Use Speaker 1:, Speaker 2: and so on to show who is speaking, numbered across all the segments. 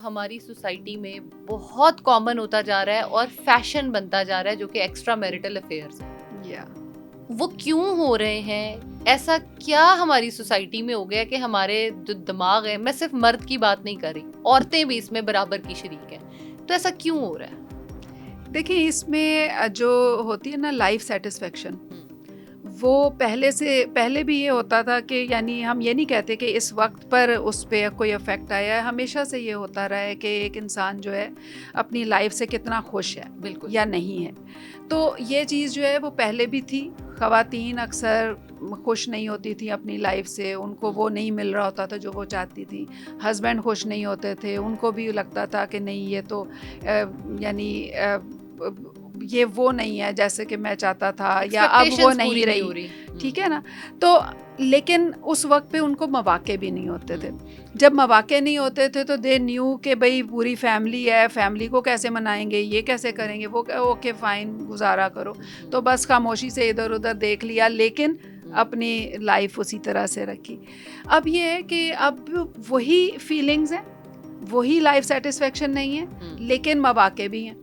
Speaker 1: ہماری سوسائٹی میں بہت کامن ہوتا جا رہا ہے اور فیشن بنتا جا رہا ہے, جو کہ ایکسٹرا میرٹل افیئرز ہیں. وہ کیوں ہو رہے ہیں؟ ایسا کیا ہماری سوسائٹی میں ہو گیا کہ ہمارے جو دماغ ہے, میں صرف مرد کی بات نہیں کر رہی, عورتیں بھی اس میں برابر کی شریک ہیں, تو ایسا کیوں ہو رہا ہے؟
Speaker 2: دیکھیں, اس میں جو ہوتی ہے نا لائف سیٹسفیکشن, وہ پہلے بھی یہ ہوتا تھا کہ یعنی ہم یہ نہیں کہتے کہ اس وقت پر اس پہ کوئی افیکٹ آیا ہے, ہمیشہ سے یہ ہوتا رہا ہے کہ ایک انسان جو ہے اپنی لائف سے کتنا خوش ہے
Speaker 1: بالکل
Speaker 2: یا نہیں ہے. تو یہ چیز جو ہے وہ پہلے بھی تھی. خواتین اکثر خوش نہیں ہوتی تھیں اپنی لائف سے, ان کو وہ نہیں مل رہا ہوتا تھا جو وہ چاہتی تھی. ہسبینڈ خوش نہیں ہوتے تھے, ان کو بھی لگتا تھا کہ نہیں یہ تو یعنی یہ وہ نہیں ہے جیسے کہ میں چاہتا تھا, یا اب وہ نہیں رہی. ٹھیک ہے نا. تو لیکن اس وقت پہ ان کو مواقع بھی نہیں ہوتے تھے. جب مواقع نہیں ہوتے تھے تو دے نیو کہ بھائی پوری فیملی ہے, فیملی کو کیسے منائیں گے, یہ کیسے کریں گے, وہ اوکے فائن گزارا کرو, تو بس خاموشی سے ادھر ادھر دیکھ لیا, لیکن اپنی لائف اسی طرح سے رکھی. اب یہ ہے کہ اب وہی فیلنگز ہیں, وہی لائف سیٹسفیکشن نہیں ہے, لیکن مواقع بھی ہیں.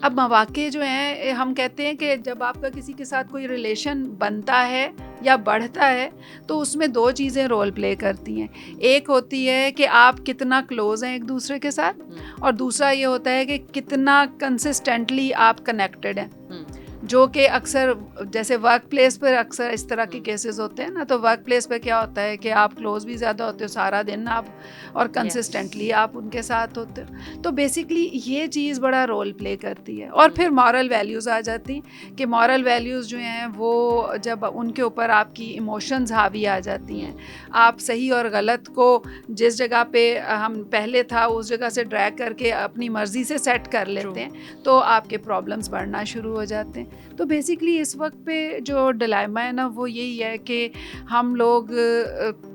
Speaker 2: اب مواقع جو ہیں, ہم کہتے ہیں کہ جب آپ کا کسی کے ساتھ کوئی ریلیشن بنتا ہے یا بڑھتا ہے تو اس میں دو چیزیں رول پلے کرتی ہیں. ایک ہوتی ہے کہ آپ کتنا کلوز ہیں ایک دوسرے کے ساتھ, اور دوسرا یہ ہوتا ہے کہ کتنا کنسسٹنٹلی آپ کنیکٹڈ ہیں. جو کہ اکثر جیسے ورک پلیس پر اکثر اس طرح کے کیسز ہوتے ہیں نا, تو ورک پلیس پہ کیا ہوتا ہے کہ آپ کلوز بھی زیادہ ہوتے ہو, سارا دن آپ اور کنسسٹنٹلی آپ ان کے ساتھ ہوتے ہو. تو بیسکلی یہ چیز بڑا رول پلے کرتی ہے. اور پھر مورل ویلیوز آ جاتی ہیں کہ مورل ویلیوز جو ہیں وہ جب ان کے اوپر آپ کی ایموشنز حاوی آ جاتی ہیں, آپ صحیح اور غلط کو جس جگہ پہ ہم پہلے تھا اس جگہ سے ڈریگ کر کے اپنی مرضی سے سیٹ کر لیتے ہیں, تو آپ کے پرابلمس بڑھنا شروع ہو جاتے ہیں. تو بیسکلی اس وقت پہ جو ڈلائما ہے نا وہ یہی ہے کہ ہم لوگ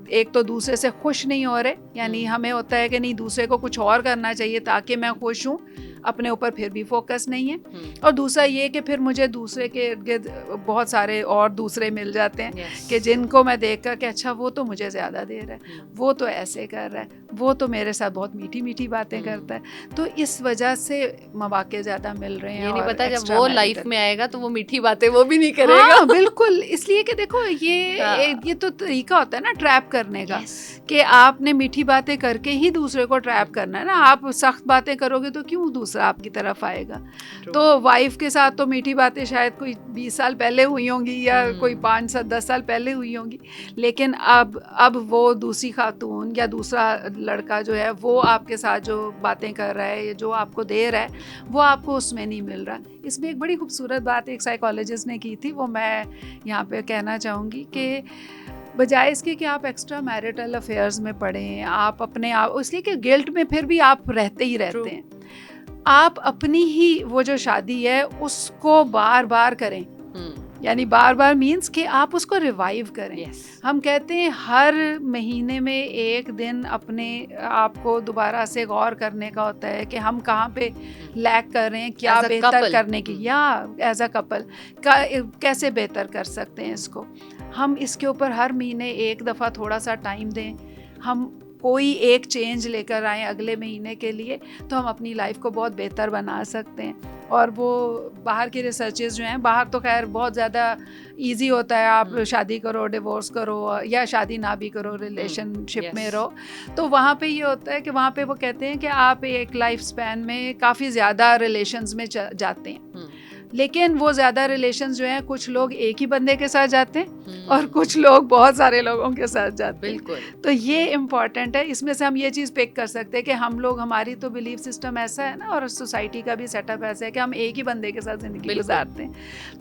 Speaker 2: ایک تو دوسرے سے خوش نہیں ہو رہے, یعنی ہمیں ہوتا ہے کہ نہیں دوسرے کو کچھ اور کرنا چاہیے تاکہ میں خوش ہوں, اپنے اوپر پھر بھی فوکس نہیں ہے. اور دوسرا یہ کہ پھر مجھے دوسرے کے ارد گرد بہت سارے اور دوسرے مل جاتے ہیں کہ جن کو میں دیکھ کر کہ اچھا وہ تو مجھے زیادہ دے رہا ہے, وہ تو ایسے کر رہا ہے, وہ تو میرے ساتھ بہت میٹھی میٹھی باتیں کرتا ہے. تو اس وجہ سے مواقع زیادہ مل رہے ہیں.
Speaker 1: یہ نہیں پتا جب وہ لائف میں آئے گا تو وہ میٹھی باتیں وہ بھی نہیں کرے گا.
Speaker 2: ہاں بالکل, اس لیے کہ دیکھو یہ تو طریقہ ہوتا ہے نا ٹریپ کرنے کا, کہ آپ نے میٹھی باتیں کر کے ہی دوسرے کو ٹریپ کرنا ہے نا. آپ سخت باتیں کرو گے تو کیوں دوسرا آپ کی طرف آئے گا. تو وائف کے ساتھ تو میٹھی باتیں شاید کوئی 20 سال پہلے ہوئی ہوں گی یا کوئی 5-10 سال پہلے ہوئی ہوں گی, لیکن اب وہ دوسری خاتون یا دوسرا لڑکا جو ہے وہ آپ کے ساتھ جو باتیں کر رہا ہے, جو آپ کو دے رہا ہے, وہ آپ کو اس میں نہیں مل رہا. اس میں ایک بڑی خوبصورت بات ایک سائیکالوجسٹ نے کی تھی, وہ میں یہاں پہ کہنا چاہوں گی کہ بجائے اس کے کہ آپ ایکسٹرا میرٹل افیئرز میں پڑیں, آپ اپنے آپ, اس لیے کہ گلٹ میں پھر بھی آپ رہتے ہی رہتے ہیں, آپ اپنی ہی وہ جو شادی ہے اس کو بار بار کریں. یعنی بار بار مینس کہ آپ اس کو ریوائیو کریں. ہم کہتے ہیں ہر مہینے میں ایک دن اپنے آپ کو دوبارہ سے غور کرنے کا ہوتا ہے کہ ہم کہاں پہ لیک کر رہے ہیں, کیا بہتر کرنے کی, یا ایز اے کپل کیسے بہتر کر سکتے ہیں اس کو. ہم اس کے اوپر ہر مہینے ایک دفعہ تھوڑا سا ٹائم دیں, ہم کوئی ایک چینج لے کر آئیں اگلے مہینے کے لیے, تو ہم اپنی لائف کو بہت بہتر بنا سکتے ہیں. اور وہ باہر کی ریسرچز جو ہیں, باہر تو خیر بہت زیادہ ایزی ہوتا ہے, آپ شادی کرو, ڈیورس کرو, یا شادی نہ بھی کرو, ریلیشن شپ میں رہو, تو وہاں پہ یہ ہوتا ہے کہ وہاں پہ وہ کہتے ہیں کہ آپ ایک لائف سپین میں کافی زیادہ ریلیشنز میں جاتے ہیں. لیکن وہ زیادہ ریلیشنز جو ہیں کچھ لوگ ایک ہی بندے کے ساتھ جاتے ہیں اور کچھ لوگ بہت سارے لوگوں کے ساتھ جاتے ہیں. بالکل. تو یہ امپورٹنٹ ہے. اس میں سے ہم یہ چیز پک کر سکتے ہیں کہ ہم لوگ, ہماری تو بلیف سسٹم ایسا ہے نا, اور سوسائٹی کا بھی سیٹ اپ ایسا ہے کہ ہم ایک ہی بندے کے ساتھ زندگی گزارتے ہیں,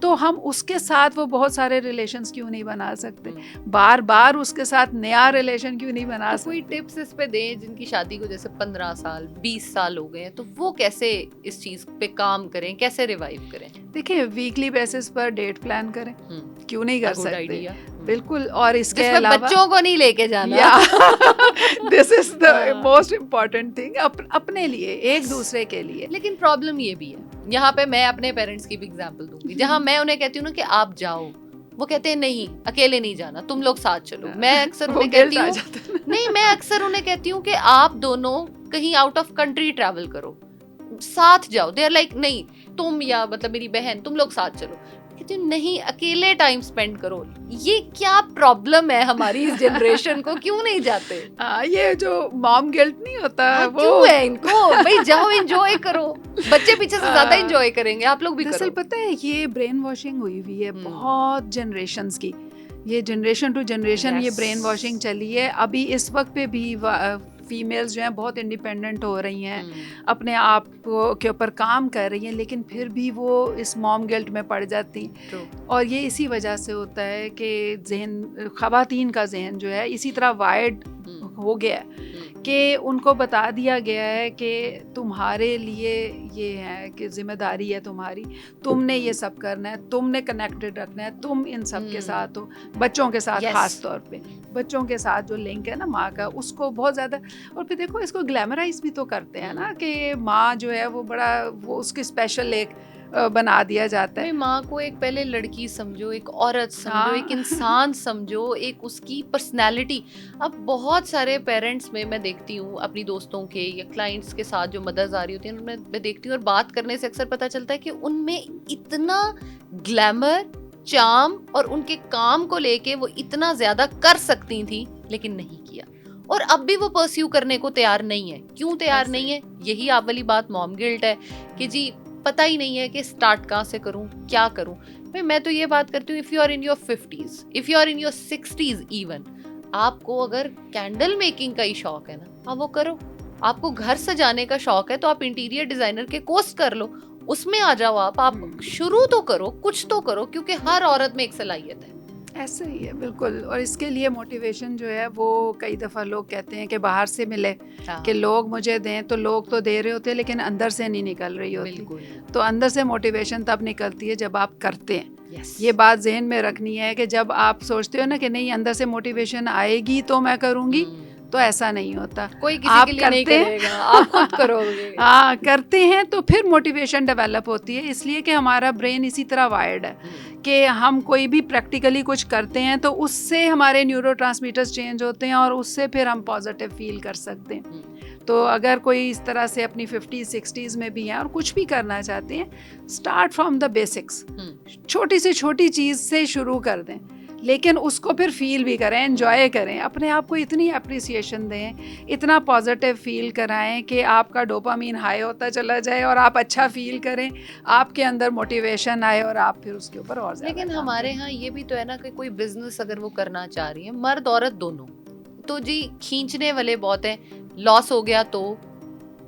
Speaker 2: تو ہم اس کے ساتھ وہ بہت سارے ریلیشنز کیوں نہیں بنا سکتے, بار بار اس کے ساتھ نیا ریلیشن کیوں نہیں بنا سکتے.
Speaker 1: کوئی ٹپس اس پہ دیں جن کی شادی کو جیسے 15 سال 20 سال ہو گئے ہیں, تو وہ کیسے اس چیز پہ کام کریں, کیسے ریوائیو کریں.
Speaker 2: دیکھیں ویکلی بیسس پر ڈیٹ پلان کریں, کیوں نہیں کر سکتے. بالکل. اور اس کے علاوہ
Speaker 1: بچوں کو نہیں لے کے جانا,
Speaker 2: دس از دا موسٹ امپورٹنٹ تھنگ اپنے لیے, ایک دوسرے کے لیے.
Speaker 1: لیکن پرابلم یہ بھی ہے, یہاں پہ میں اپنے پیرنٹس کی بھی ایگزامپل دوں گی, جہاں میں انہیں کہتی ہوں نا کہ آپ جاؤ, وہ کہتے ہیں نہیں اکیلے نہیں جانا, تم لوگ ساتھ چلو. میں اکثر انہیں کہتی ہوں کہ آپ دونوں کہیں آؤٹ آف کنٹری ٹریول کرو, ساتھ جاؤ. دے آر لائک نہیں تم یا مطلب میری بہن تم لوگ ساتھ چلو, کہتی ہوں نہیں اکیلے ٹائم اسپینڈ کرو. یہ کیا پرابلم ہے ہماری اس جنریشن کو, کیوں نہیں جاتے؟
Speaker 2: یہ جو مام گلٹ نہیں ہوتا وہ
Speaker 1: کیوں ہے ان کو؟ بھائی جاؤ انجوائے کرو, بچے پیچھے سے زیادہ انجوائے کریں گے, آپ لوگ بھی کرو.
Speaker 2: دراصل پتہ ہے یہ برین واشنگ ہوئی ہوئی ہے بہت جنریشنز کی, یہ جنریشن ٹو جنریشن یہ برین واشنگ چلی ہے. ابھی اس وقت پہ بھی فیمیلز جو ہیں بہت انڈیپینڈنٹ ہو رہی ہیں, اپنے آپ کے اوپر کام کر رہی ہیں, لیکن پھر بھی وہ اس موم گلٹ میں پڑ جاتی. اور یہ اسی وجہ سے ہوتا ہے کہ ذہن, خواتین کا ذہن جو ہے اسی طرح وائرڈ ہو گیا ہے کہ ان کو بتا دیا گیا ہے کہ تمہارے لیے یہ ہے کہ ذمہ داری ہے تمہاری, تم نے یہ سب کرنا ہے, تم نے کنیکٹڈ رکھنا ہے, تم ان سب کے ساتھ ہو. بچوں کے ساتھ خاص طور پہ بچوں کے ساتھ جو لنک ہے نا ماں کا, اس کو بہت زیادہ. اور پھر دیکھو اس کو گلیمرائز بھی تو کرتے ہیں نا کہ ماں جو ہے وہ بڑا, وہ اس کی اسپیشل ایک بنا دیا جاتا ہے.
Speaker 1: ماں کو ایک پہلے لڑکی سمجھو, ایک عورت سمجھو, ایک انسان سمجھو, ایک اس کی پرسنالٹی. اب بہت سارے پیرنٹس میں دیکھتی ہوں اپنی دوستوں کے یا کلائنٹس کے ساتھ جو مدرز آ رہی ہوتی ہیں, ان میں دیکھتی ہوں اور بات کرنے سے اکثر پتہ چلتا ہے کہ ان میں اتنا گلیمر, چارم اور ان کے کام کو لے کے وہ اتنا زیادہ کر سکتی تھیں لیکن نہیں کیا, اور اب بھی وہ پرسیو کرنے کو تیار نہیں ہے. کیوں تیار نہیں ہے؟ یہی آپ والی بات موم گلٹ ہے کہ جی پتہ ہی نہیں ہے کہ سٹارٹ کہاں سے کروں, کیا کروں. میں تو یہ بات کرتی ہوں, if you are in your 50s, if you are in your 60s even, آپ کو اگر کینڈل میکنگ کا ہی شوق ہے نا, آپ وہ کرو. آپ کو گھر سجانے کا شوق ہے تو آپ انٹیریئر ڈیزائنر کے کورس کر لو, اس میں آ جاؤ. آپ شروع تو کرو, کچھ تو کرو, کیونکہ ہر عورت میں ایک صلاحیت ہے.
Speaker 2: ایسا ہی ہے بالکل. اور اس کے لیے موٹیویشن جو ہے وہ کئی دفعہ لوگ کہتے ہیں کہ باہر سے ملے, کہ لوگ مجھے دیں, تو لوگ تو دے رہے ہوتے ہیں لیکن اندر سے نہیں نکل رہی ہوتی. تو اندر سے موٹیویشن تب نکلتی ہے جب آپ کرتے ہیں. یہ بات ذہن میں رکھنی ہے کہ جب آپ سوچتے ہو نا کہ نہیں اندر سے موٹیویشن آئے گی تو میں کروں گی, تو ایسا نہیں ہوتا.
Speaker 1: کوئی کسی کے لیے نہیں کرے گا, آپ خود کرو گے.
Speaker 2: ہاں کرتے ہیں تو پھر موٹیویشن ڈیولپ ہوتی ہے, اس لیے کہ ہمارا برین اسی طرح وائرڈ ہے کہ ہم کوئی بھی پریکٹیکلی کچھ کرتے ہیں تو اس سے ہمارے نیورو ٹرانسمیٹرز چینج ہوتے ہیں اور اس سے پھر ہم پازیٹیو فیل کر سکتے ہیں. تو اگر کوئی اس طرح سے اپنی 50s 60s میں بھی ہیں اور کچھ بھی کرنا چاہتے ہیں, اسٹارٹ فرام دا بیسکس, چھوٹی سے چھوٹی چیز سے شروع کر دیں, لیکن اس کو پھر فیل بھی کریں, انجوائے کریں, اپنے آپ کو اتنی اپریسیشن دیں, اتنا پازیٹیو فیل کرائیں کہ آپ کا ڈوپامین ہائی ہوتا چلا جائے اور آپ اچھا فیل کریں, آپ کے اندر موٹیویشن آئے اور آپ پھر اس کے اوپر اور زیادہ.
Speaker 1: لیکن ہمارے ہاں یہ بھی تو ہے نا کہ کوئی بزنس اگر وہ کرنا چاہ رہی ہے, مرد عورت دونوں, تو جی کھینچنے والے بہت ہیں. لاس ہو گیا تو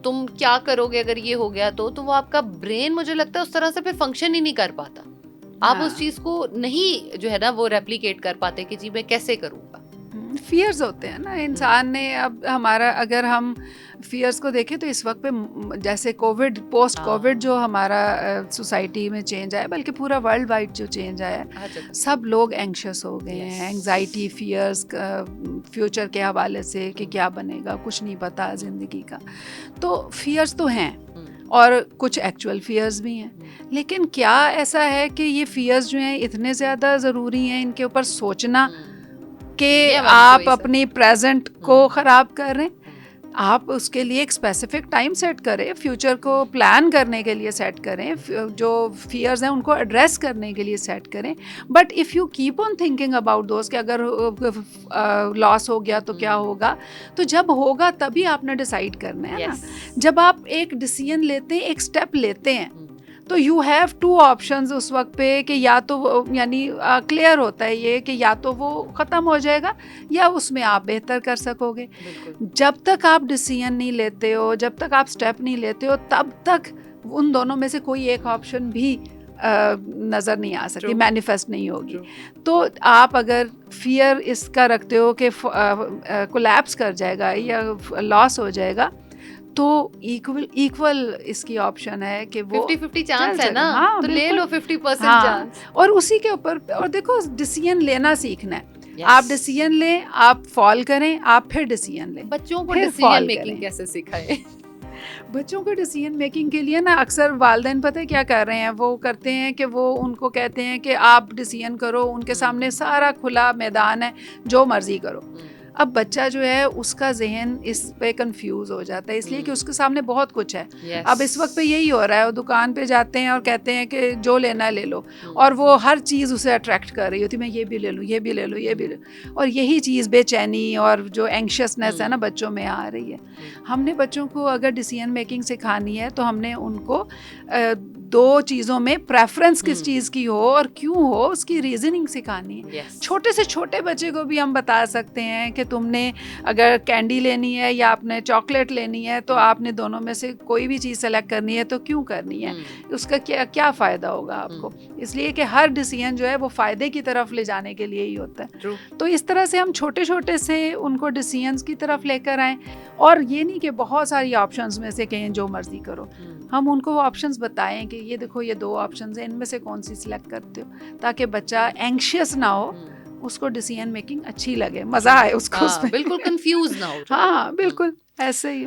Speaker 1: تم کیا کرو گے, اگر یہ ہو گیا تو وہ آپ کا برین مجھے لگتا ہے اس طرح سے پھر فنکشن ہی نہیں کر پاتا. آپ اس چیز کو نہیں جو ہے نا وہ ریپلیکیٹ کر پاتے کہ جی میں کیسے کروں گا.
Speaker 2: فیئرز ہوتے ہیں نا انسان نے. اب ہمارا اگر ہم فیئرز کو دیکھیں تو اس وقت پہ جیسے کووڈ, پوسٹ کووڈ جو ہمارا سوسائٹی میں چینج آیا, بلکہ پورا ورلڈ وائڈ جو چینج آیا, سب لوگ اینکشس ہو گئے ہیں, اینگزائٹی, فیئرز, فیوچر کے حوالے سے کہ کیا بنے گا, کچھ نہیں پتا زندگی کا. تو فیئرز تو ہیں اور کچھ ایکچوئل فیئرز بھی ہیں, لیکن کیا ایسا ہے کہ یہ فیئرز جو ہیں اتنے زیادہ ضروری ہیں ان کے اوپر سوچنا کہ آپ اپنی پریزنٹ کو خراب کر رہے ہیں؟ آپ اس کے لیے ایک اسپیسیفک ٹائم سیٹ کریں, فیوچر کو پلان کرنے کے لیے سیٹ کریں, جو فیئرز ہیں ان کو ایڈریس کرنے کے لیے سیٹ کریں. But if you keep on thinking about those کہ اگر لاس ہو گیا تو کیا ہوگا, تو جب ہوگا تبھی آپ نے ڈیسائیڈ کرنا ہے نا. جب آپ ایک ڈیسیژن لیتے ہیں, ایک اسٹیپ لیتے ہیں, تو یو ہیو 2 آپشنز اس وقت پہ کہ یا تو یعنی کلیئر ہوتا ہے یہ کہ یا تو وہ ختم ہو جائے گا یا اس میں آپ بہتر کر سکو گے. جب تک آپ ڈیسیژن نہیں لیتے ہو, جب تک آپ اسٹیپ نہیں لیتے ہو, تب تک ان دونوں میں سے کوئی ایک آپشن بھی نظر نہیں آ سکتی, مینیفیسٹ نہیں ہوگی. تو آپ اگر فیئر اس کا رکھتے ہو کہ کولیپس کر جائے گا یا لاس ہو جائے گا, تو ایکول اس کی آپشن ہے کہ وہ
Speaker 1: 50-50 چانس ہے نا, تو لے لو 50% چانس.
Speaker 2: اور اسی کے اوپر اور دیکھو ڈیسیژن لینا سیکھنا ہے. آپ ڈیسیژن لیں, آپ فال کریں, آپ پھر ڈیسیژن لیں.
Speaker 1: بچوں کو ڈیسیژن میکنگ کیسے سکھائیں؟
Speaker 2: بچوں کو ڈیسیژن میکنگ کے لیے نا اکثر والدین پتہ ہے کیا کر رہے ہیں, وہ کرتے ہیں کہ وہ ان کو کہتے ہیں کہ آپ ڈیسیژن کرو, ان کے سامنے سارا کھلا میدان ہے, جو مرضی کرو. اب بچہ جو ہے اس کا ذہن اس پہ کنفیوز ہو جاتا ہے، اس لیے کہ اس کے سامنے بہت کچھ ہے. اب اس وقت پہ یہی ہو رہا ہے، وہ دکان پہ جاتے ہیں اور کہتے ہیں کہ جو لینا ہے لے لو، اور وہ ہر چیز اسے اٹریکٹ کر رہی ہوتی، میں یہ بھی لے لوں، یہ بھی لے لوں، یہ بھی لے لوں، اور یہی چیز بے چینی اور جو اینکشسنس ہے نا بچوں میں آ رہی ہے. ہم نے بچوں کو اگر ڈیسیژن میکنگ سکھانی ہے تو ہم نے ان کو دو چیزوں میں پریفرنس کس چیز کی ہو اور کیوں ہو اس کی ریزننگ سکھانی ہے. چھوٹے سے چھوٹے بچے کو بھی ہم بتا سکتے ہیں کہ تم نے اگر کینڈی لینی ہے یا آپ نے چاکلیٹ لینی ہے تو آپ نے دونوں میں سے کوئی بھی چیز سلیکٹ کرنی ہے تو کیوں کرنی ہے، اس کا کیا فائدہ ہوگا آپ کو. اس لیے کہ ہر ڈیسیژن جو ہے وہ فائدے کی طرف لے جانے کے لیے ہی ہوتا ہے. تو اس طرح سے ہم چھوٹے چھوٹے سے ان کو ڈیسیژنس کی طرف لے کر آئیں، اور یہ نہیں کہ بہت ساری آپشنز میں سے کہیں جو مرضی کرو. ہم ان کو وہ آپشنز بتائیں کہ یہ دیکھو یہ دو آپشنز ہیں، ان میں سے کون سی سلیکٹ کرتے ہو، تاکہ بچہ اینکشیس نہ ہو، اس کو ڈیسیژن میکنگ اچھی لگے، مزہ آئے اس کو، اس میں
Speaker 1: بالکل کنفیوز نہ ہو.
Speaker 2: ہاں بالکل ایسے ہی.